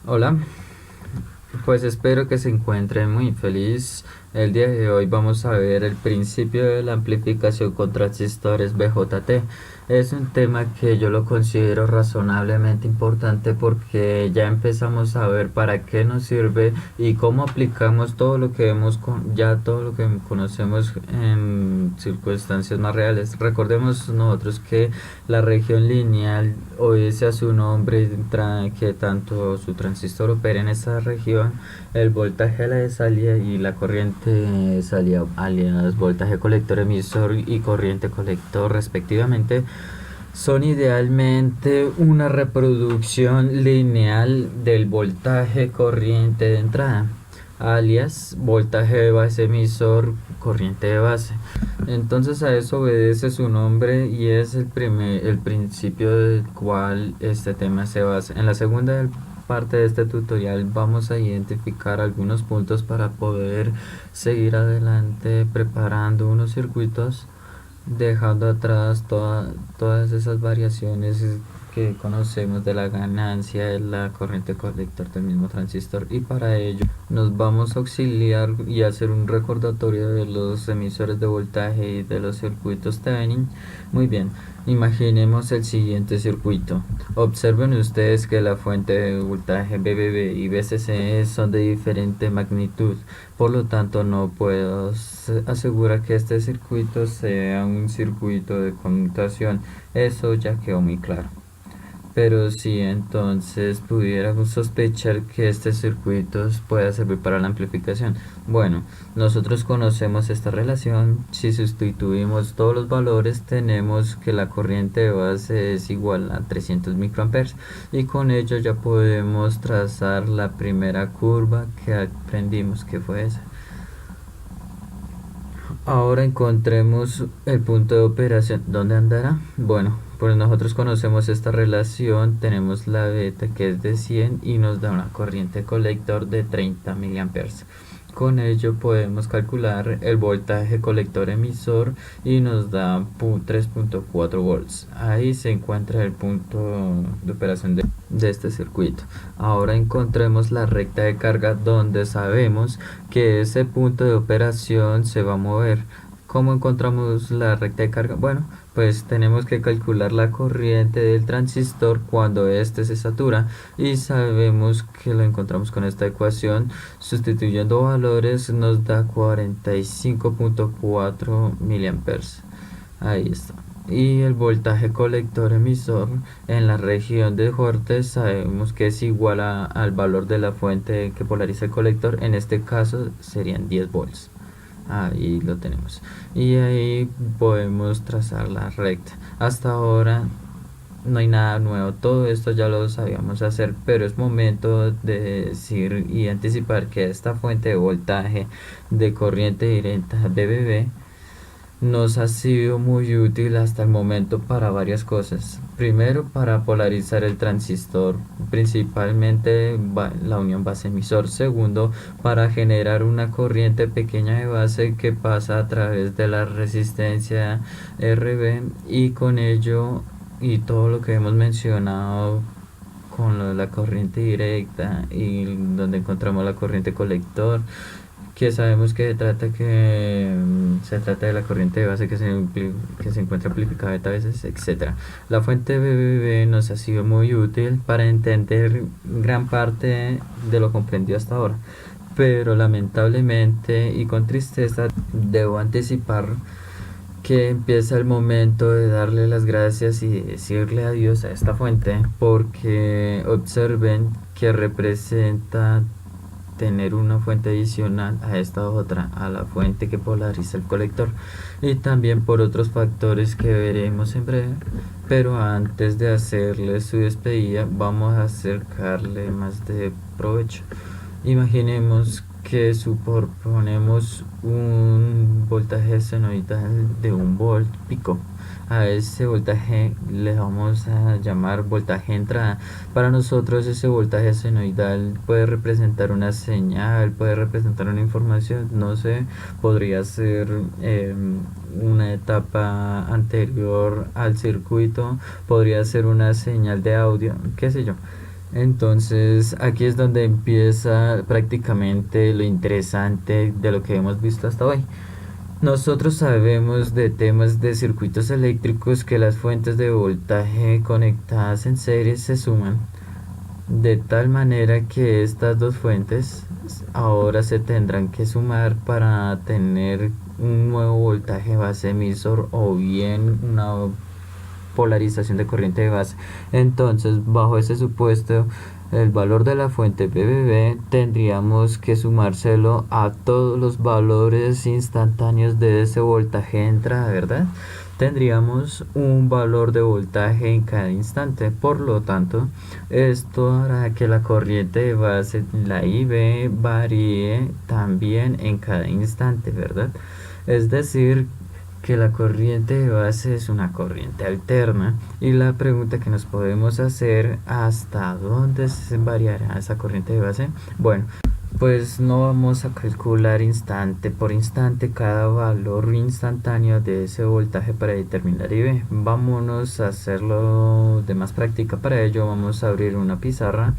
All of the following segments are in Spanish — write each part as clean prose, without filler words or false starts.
Hola, pues espero que se encuentren muy feliz. El día de hoy vamos a ver el principio de la amplificación con transistores BJT. Es un tema que yo lo considero razonablemente importante porque ya empezamos a ver para qué nos sirve y cómo aplicamos todo lo que ya todo lo que conocemos en circunstancias más reales. Recordemos nosotros que la región lineal obedece a su nombre que tanto su transistor opera en esa región, el voltaje a la de salida y la corriente de salida aliadas voltaje colector emisor y corriente colector respectivamente son idealmente una reproducción lineal del voltaje corriente de entrada, alias voltaje de base emisor corriente de base. Entonces a eso obedece su nombre y es el principio del cual este tema se basa. En la segunda parte de este tutorial vamos a identificar algunos puntos para poder seguir adelante preparando unos circuitos, dejando atrás todas esas variaciones que conocemos de la ganancia de la corriente colector del mismo transistor, y para ello nos vamos a auxiliar y hacer un recordatorio de los emisores de voltaje y de los circuitos Thevenin. Muy bien, imaginemos el siguiente circuito. Observen ustedes que la fuente de voltaje BBB y BCC son de diferente magnitud, por lo tanto no puedo asegurar que este circuito sea un circuito de conmutación. Eso ya quedó muy claro. Pero si entonces pudiéramos sospechar que este circuito pueda servir para la amplificación. Bueno, nosotros conocemos esta relación. Si sustituimos todos los valores, tenemos que la corriente de base es igual a 300 microamperes, y con ello ya podemos trazar la primera curva que aprendimos que fue esa. Ahora encontremos el punto de operación. ¿Dónde andará? Bueno, pues nosotros conocemos esta relación. Tenemos la beta que es de 100 y nos da una corriente colector de 30 miliamperes. Con ello podemos calcular el voltaje colector emisor y nos da 3.4 volts. Ahí se encuentra el punto de operación de este circuito. Ahora encontremos la recta de carga donde sabemos que ese punto de operación se va a mover. ¿Cómo encontramos la recta de carga? Bueno, pues tenemos que calcular la corriente del transistor cuando éste se satura, y sabemos que lo encontramos con esta ecuación. Sustituyendo valores nos da 45.4 miliamperes. Ahí está. Y el voltaje colector emisor en la región de Hortes sabemos que es igual al valor de la fuente que polariza el colector. En este caso serían 10 volts. Ahí lo tenemos. Y ahí podemos trazar la recta. Hasta ahora no hay nada nuevo. Todo esto ya lo sabíamos hacer, pero es momento de decir y anticipar que esta fuente de voltaje de corriente directa BBB nos ha sido muy útil hasta el momento para varias cosas. Primero, para polarizar el transistor, principalmente la unión base-emisor. Segundo, para generar una corriente pequeña de base que pasa a través de la resistencia RB, y con ello y todo lo que hemos mencionado con lo de la corriente directa y donde encontramos la corriente colector, que sabemos que se trata de la corriente de base que se encuentra amplificada beta veces, etcétera. La fuente BBB nos ha sido muy útil para entender gran parte de lo comprendido hasta ahora, pero lamentablemente y con tristeza debo anticipar que empieza el momento de darle las gracias y decirle adiós a esta fuente, porque observen que representa tener una fuente adicional a esta otra, a la fuente que polariza el colector, y también por otros factores que veremos en breve. Pero antes de hacerle su despedida, vamos a acercarle más de provecho. Imaginemos que suponemos un voltaje senoidal de 1 volt pico. A ese voltaje le vamos a llamar voltaje entrada. Para nosotros ese voltaje senoidal puede representar una señal, puede representar una información, no sé, podría ser una etapa anterior al circuito, podría ser una señal de audio, qué sé yo. Entonces aquí es donde empieza prácticamente lo interesante de lo que hemos visto hasta hoy. Nosotros sabemos de temas de circuitos eléctricos que las fuentes de voltaje conectadas en serie se suman de tal manera que estas dos fuentes ahora se tendrán que sumar para tener un nuevo voltaje base emisor o bien una polarización de corriente de base. Entonces, bajo ese supuesto, el valor de la fuente BBB tendríamos que sumárselo a todos los valores instantáneos de ese voltaje de entrada, ¿verdad? Tendríamos un valor de voltaje en cada instante. Por lo tanto, esto hará que la corriente de base, la IB, varíe también en cada instante, ¿verdad? Es decir, que la corriente de base es una corriente alterna y la pregunta que nos podemos hacer, ¿hasta dónde se variará esa corriente de base? Bueno, pues no vamos a calcular instante por instante cada valor instantáneo de ese voltaje para determinar IV. Vámonos a hacerlo de más práctica. Para ello vamos a abrir una pizarra.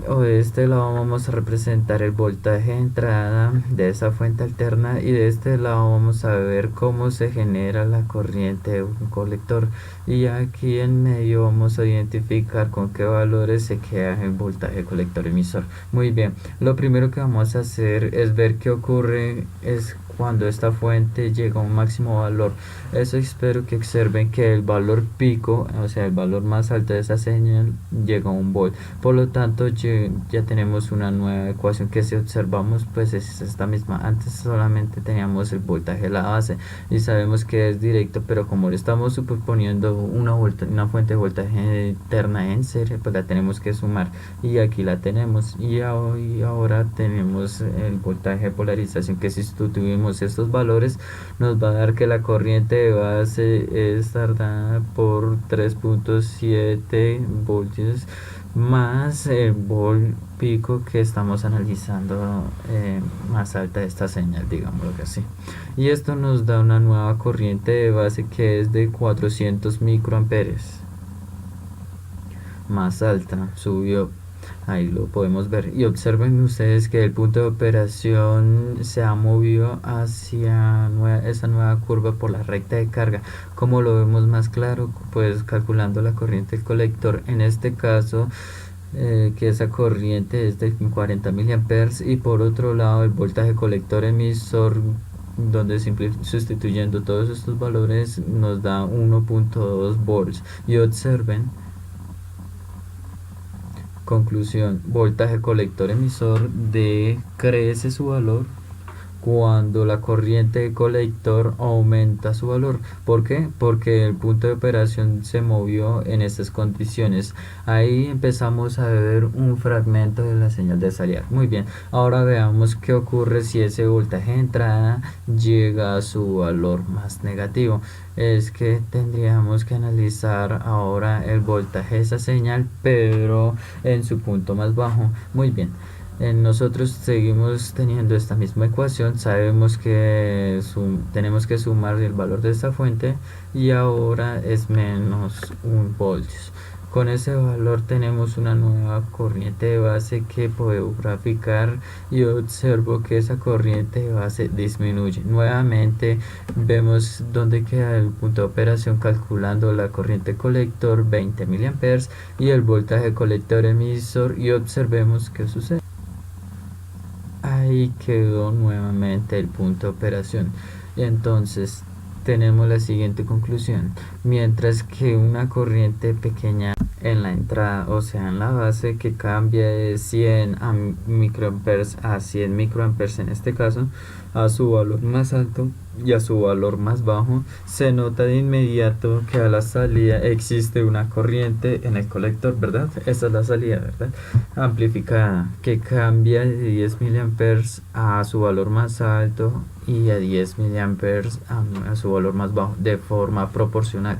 O de este lado vamos a representar el voltaje de entrada de esa fuente alterna y de este lado vamos a ver cómo se genera la corriente de un colector, y aquí en medio vamos a identificar con qué valores se queda el voltaje colector emisor. Muy bien, lo primero que vamos a hacer es ver qué ocurre es cuando esta fuente llega a un máximo valor. Eso espero que observen que el valor pico, o sea el valor más alto de esa señal, llega a 1 volt. Por lo tanto ya tenemos una nueva ecuación que si observamos pues es esta misma. Antes solamente teníamos el voltaje de la base y sabemos que es directo, pero como le estamos superponiendo una fuente de voltaje eterna en serie, pues la tenemos que sumar y aquí la tenemos, y ahora tenemos el voltaje de polarización que si sustituimos estos valores nos va a dar que la corriente de base estará por 3.7 voltios más el volt pico que estamos analizando, más alta de esta señal, digámoslo que así, y esto nos da una nueva corriente de base que es de 400 microamperes, más alta, subió. Ahí lo podemos ver y observen ustedes que el punto de operación se ha movido hacia esa nueva curva por la recta de carga. Como lo vemos más claro, pues calculando la corriente del colector, en este caso que esa corriente es de 40 miliamperes, y por otro lado el voltaje colector emisor, donde sustituyendo todos estos valores nos da 1.2 volts. Y observen, conclusión, voltaje colector emisor decrece su valor cuando la corriente de colector aumenta su valor. ¿Por qué? Porque el punto de operación se movió en estas condiciones. Ahí empezamos a ver un fragmento de la señal de salida. Muy bien, ahora veamos qué ocurre si ese voltaje de entrada llega a su valor más negativo. Es que tendríamos que analizar ahora el voltaje de esa señal, pero en su punto más bajo. Muy bien, nosotros seguimos teniendo esta misma ecuación, sabemos que tenemos que sumar el valor de esta fuente y ahora es menos 1 voltios. Con ese valor tenemos una nueva corriente de base que puedo graficar y observo que esa corriente de base disminuye. Nuevamente vemos dónde queda el punto de operación calculando la corriente colector 20 miliamperes y el voltaje colector emisor, y observemos qué sucede. Ahí quedó nuevamente el punto de operación. Entonces tenemos la siguiente conclusión: mientras que una corriente pequeña en la entrada, o sea en la base, que cambia de 100 microamperes a 100 microamperes en este caso, a su valor más alto y a su valor más bajo, se nota de inmediato que a la salida existe una corriente en el colector, ¿verdad? Esa es la salida, ¿verdad? Amplificada, que cambia de 10 miliamperes a su valor más alto y a 10 miliamperes a su valor más bajo, de forma proporcional.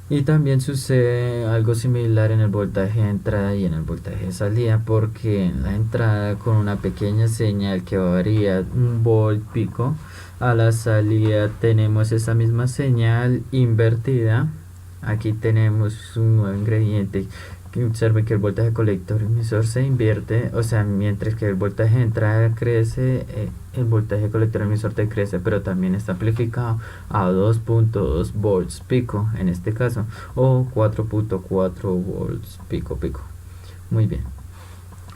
Y también sucede algo similar en el voltaje de entrada y en el voltaje de salida, porque en la entrada con una pequeña señal que varía 1 volt pico, a la salida tenemos esa misma señal invertida. Aquí tenemos un nuevo ingrediente observe que el voltaje colector emisor se invierte, o sea, mientras que el voltaje de entrada crece, el voltaje colector emisor decrece, pero también está amplificado a 2.2 volts pico en este caso, o 4.4 volts pico pico. Muy bien.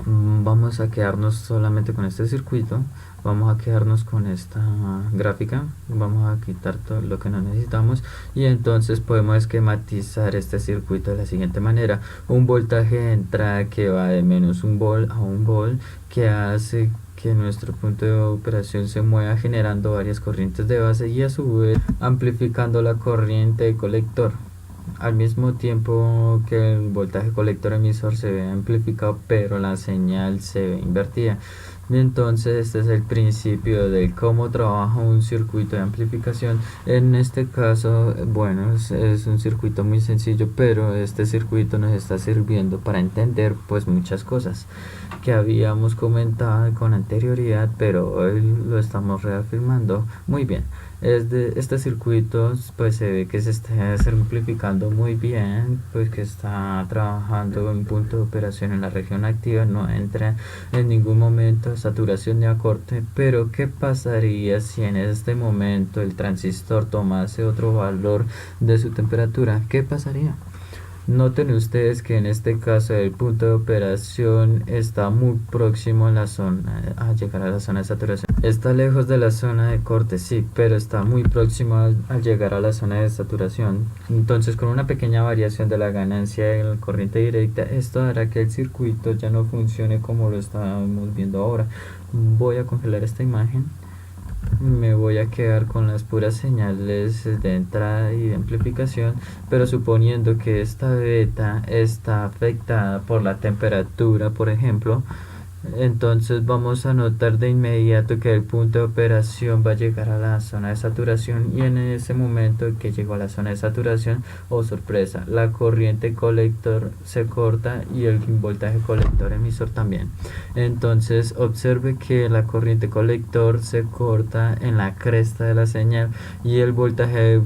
Vamos a quedarnos solamente con este circuito, vamos a quedarnos con esta gráfica, vamos a quitar todo lo que no necesitamos y entonces podemos esquematizar este circuito de la siguiente manera: un voltaje de entrada que va de menos 1 volt a 1 volt, que hace que nuestro punto de operación se mueva generando varias corrientes de base y a su vez amplificando la corriente de colector, al mismo tiempo que el voltaje colector emisor se ve amplificado pero la señal se ve invertida. Y entonces este es el principio de cómo trabaja un circuito de amplificación. En este caso, bueno, es un circuito muy sencillo, pero este circuito nos está sirviendo para entender pues muchas cosas que habíamos comentado con anterioridad, pero hoy lo estamos reafirmando. Muy bien. Este circuito pues se ve que se está simplificando muy bien, pues que está trabajando en punto de operación en la región activa, no entra en ningún momento saturación ni a corte. Pero ¿qué pasaría si en este momento el transistor tomase otro valor de su temperatura? ¿Qué pasaría? Noten ustedes que en este caso el punto de operación está muy próximo a la zona, a llegar a la zona de saturación. Está lejos de la zona de corte, sí, pero está muy próximo al llegar a la zona de saturación. Entonces, con una pequeña variación de la ganancia de la corriente directa, esto hará que el circuito ya no funcione como lo estábamos viendo ahora. Voy a congelar esta imagen. Me voy a quedar con las puras señales de entrada y de amplificación, pero suponiendo que esta beta está afectada por la temperatura, por ejemplo, entonces vamos a notar de inmediato que el punto de operación va a llegar a la zona de saturación y en ese momento que llegó a la zona de saturación, oh sorpresa, la corriente colector se corta y el voltaje colector emisor también. Entonces observe que la corriente colector se corta en la cresta de la señal y el voltaje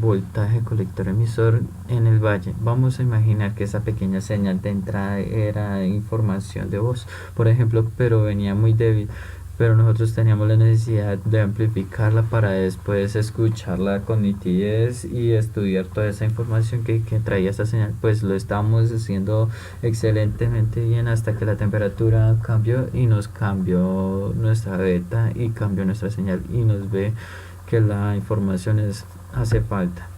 colector emisor en el valle. Vamos a imaginar que esa pequeña señal de entrada era información de voz, por ejemplo, pero venía muy débil, pero nosotros teníamos la necesidad de amplificarla para después escucharla con nitidez y estudiar toda esa información que traía esa señal. Pues lo estábamos haciendo excelentemente bien hasta que la temperatura cambió y nos cambió nuestra beta y cambió nuestra señal y nos ve que la información hace falta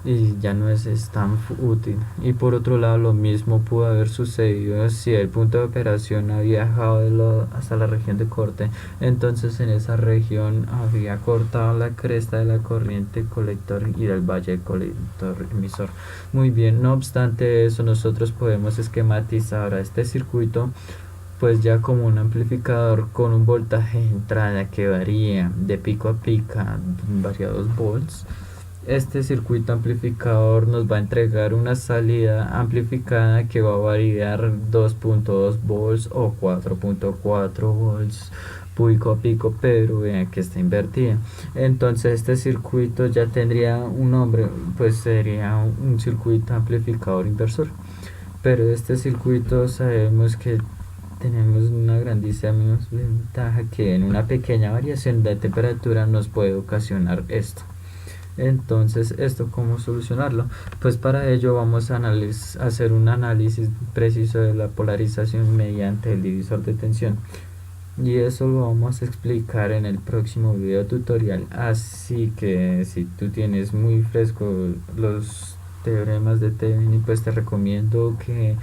y ya no es tan útil. Y por otro lado, lo mismo pudo haber sucedido si el punto de operación había viajado hasta la región de corte, entonces en esa región había cortado la cresta de la corriente colector y del valle colector emisor. Muy bien, no obstante eso, nosotros podemos esquematizar a este circuito pues ya como un amplificador con un voltaje de entrada que varía de pico a pica, varía 2 volts. Este circuito amplificador nos va a entregar una salida amplificada que va a variar 2.2 volts o 4.4 volts pico a pico, pero vean que está invertida. Entonces este circuito ya tendría un nombre, pues sería un circuito amplificador inversor. Pero este circuito sabemos que tenemos una grandísima ventaja, que en una pequeña variación de temperatura nos puede ocasionar esto. Entonces, ¿esto cómo solucionarlo? Pues para ello vamos a hacer un análisis preciso de la polarización mediante el divisor de tensión. Y eso lo vamos a explicar en el próximo video tutorial. Así que si tú tienes muy fresco los teoremas de Thevenin, pues te recomiendo que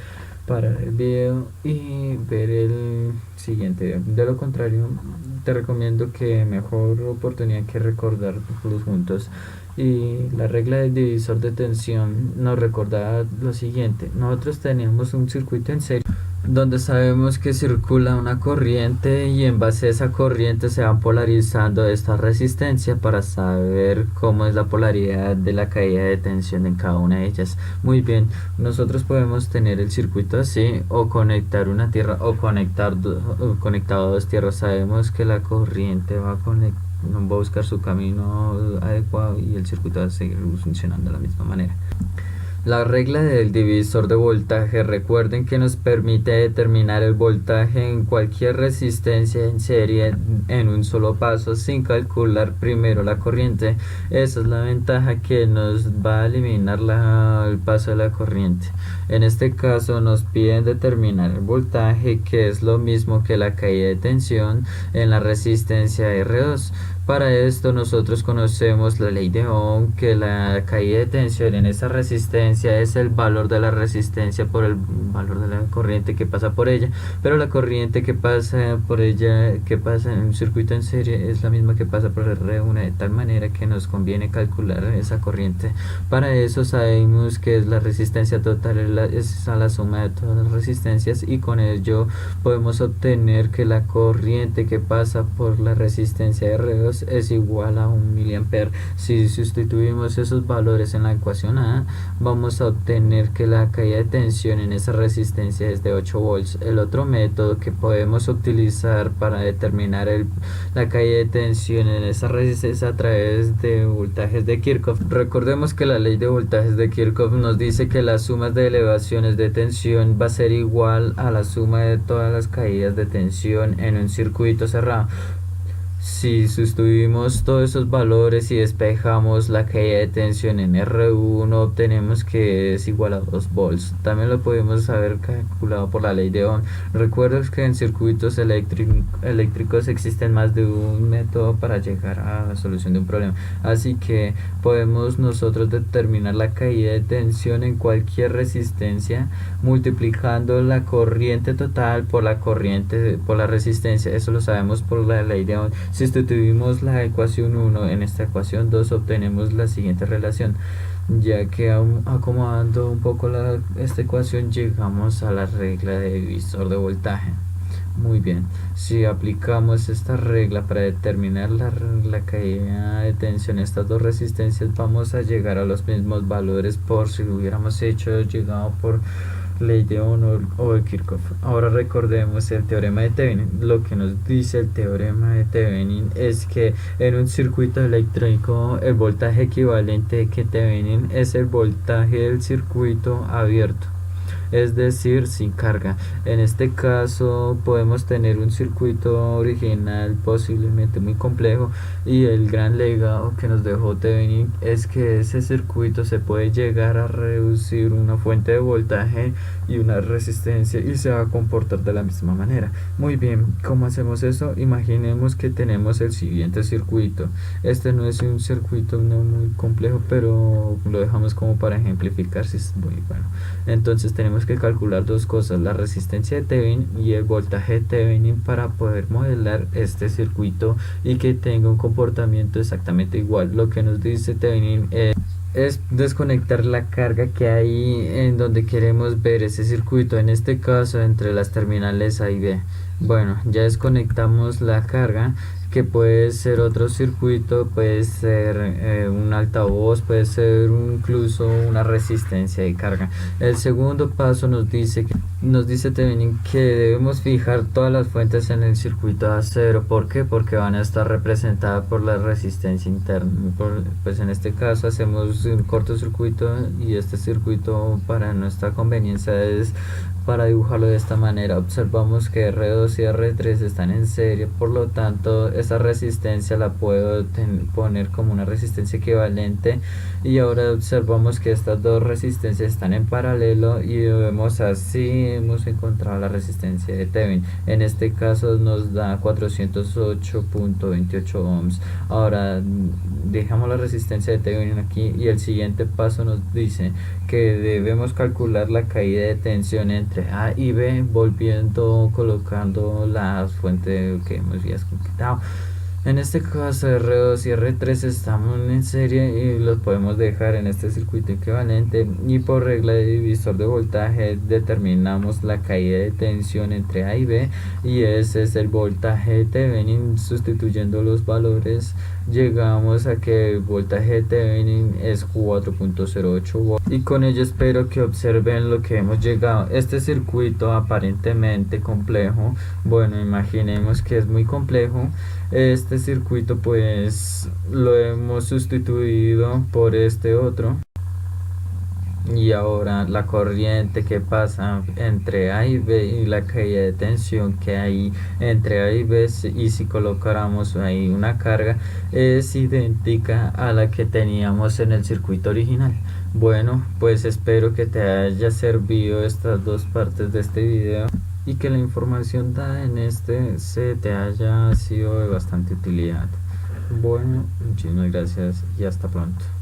parar el video y ver el siguiente video. De lo contrario, te recomiendo que mejor oportunidad que recordarlos juntos. Y la regla del divisor de tensión nos recordaba lo siguiente: nosotros teníamos un circuito en serie donde sabemos que circula una corriente y en base a esa corriente se van polarizando esta resistencia para saber cómo es la polaridad de la caída de tensión en cada una de ellas. Muy bien, nosotros podemos tener el circuito así o conectar una tierra o conectado a dos tierras. Sabemos que la corriente va a buscar su camino adecuado y el circuito va a seguir funcionando de la misma manera. La regla del divisor de voltaje, recuerden que nos permite determinar el voltaje en cualquier resistencia en serie en un solo paso sin calcular primero la corriente. Esa es la ventaja, que nos va a eliminar el paso de la corriente. En este caso nos piden determinar el voltaje, que es lo mismo que la caída de tensión en la resistencia R2. Para esto nosotros conocemos la ley de Ohm, que la caída de tensión en esa resistencia es el valor de la resistencia por el valor de la corriente que pasa por ella, pero la corriente que pasa por ella, que pasa en un circuito en serie, es la misma que pasa por el R1, de tal manera que nos conviene calcular esa corriente. Para eso sabemos que es la resistencia total, es a la suma de todas las resistencias, y con ello podemos obtener que la corriente que pasa por la resistencia R2 es igual a 1 miliampere. Si sustituimos esos valores en la ecuación A, vamos a obtener que la caída de tensión en esa resistencia es de 8 volts. El otro método que podemos utilizar para determinar la caída de tensión en esa resistencia a través de voltajes de Kirchhoff. Recordemos que la ley de voltajes de Kirchhoff nos dice que la suma de elevaciones de tensión va a ser igual a la suma de todas las caídas de tensión en un circuito cerrado. Si sustituimos todos esos valores y despejamos la caída de tensión en R1, obtenemos que es igual a 2 volts. También lo podemos haber calculado por la ley de Ohm. Recuerda que en circuitos eléctricos existen más de un método para llegar a la solución de un problema. Así que podemos nosotros determinar la caída de tensión en cualquier resistencia multiplicando la corriente total por la resistencia. Eso lo sabemos por la ley de Ohm. Si sustituimos la ecuación 1 en esta ecuación 2, obtenemos la siguiente relación, ya que acomodando un poco esta ecuación llegamos a la regla de divisor de voltaje. Muy bien, si aplicamos esta regla para determinar la caída de tensión en estas dos resistencias, vamos a llegar a los mismos valores por si lo hubiéramos llegado por ley de Ohm o de Kirchhoff. Ahora recordemos el teorema de Thevenin. Lo que nos dice el teorema de Thevenin es que en un circuito eléctrico el voltaje equivalente que Thevenin es el voltaje del circuito abierto, es decir, sin carga. En este caso podemos tener un circuito original posiblemente muy complejo, y el gran legado que nos dejó Thevenin es que ese circuito se puede llegar a reducir una fuente de voltaje y una resistencia y se va a comportar de la misma manera. Muy bien, ¿cómo hacemos eso? Imaginemos que tenemos el siguiente circuito. Este no es un circuito muy complejo, pero lo dejamos como para ejemplificar si es muy bueno. Entonces tenemos que calcular dos cosas: la resistencia de Thevenin y el voltaje de Thevenin, para poder modelar este circuito y que tenga un comportamiento exactamente igual. Lo que nos dice Thevenin es desconectar la carga que hay en donde queremos ver ese circuito, en este caso entre las terminales A y B. Bueno, ya desconectamos la carga, que puede ser otro circuito, puede ser un altavoz, puede ser incluso una resistencia de carga. El segundo paso nos dice Thevenin que debemos fijar todas las fuentes en el circuito a cero. ¿Por qué? Porque van a estar representadas por la resistencia interna. Pues en este caso hacemos un cortocircuito, y este circuito, para nuestra conveniencia, es para dibujarlo de esta manera. Observamos que R2 y R3 están en serie, por lo tanto esa resistencia la puedo poner como una resistencia equivalente, y ahora observamos que estas dos resistencias están en paralelo, y vemos así hemos encontrado la resistencia de Thevenin. En este caso nos da 408.28 ohms. Ahora dejamos la resistencia de Thevenin aquí, y el siguiente paso nos dice que debemos calcular la caída de tensión entre A y B, colocando la fuente que hemos ya quitado. En este caso R2 y R3 están en serie y los podemos dejar en este circuito equivalente, y por regla de divisor de voltaje determinamos la caída de tensión entre A y B, y ese es el voltaje de Thevenin. Sustituyendo los valores llegamos a que el voltaje de Thevenin es 4.08 volts, y con ello espero que observen lo que hemos llegado. Este circuito aparentemente complejo, bueno, imaginemos que es muy complejo. Este circuito pues lo hemos sustituido por este otro, y ahora la corriente que pasa entre A y B y la caída de tensión que hay entre A y B, y si colocáramos ahí una carga, es idéntica a la que teníamos en el circuito original. Bueno, pues espero que te haya servido estas dos partes de este video y que la información dada en este se te haya sido de bastante utilidad. Bueno, muchísimas gracias y hasta pronto.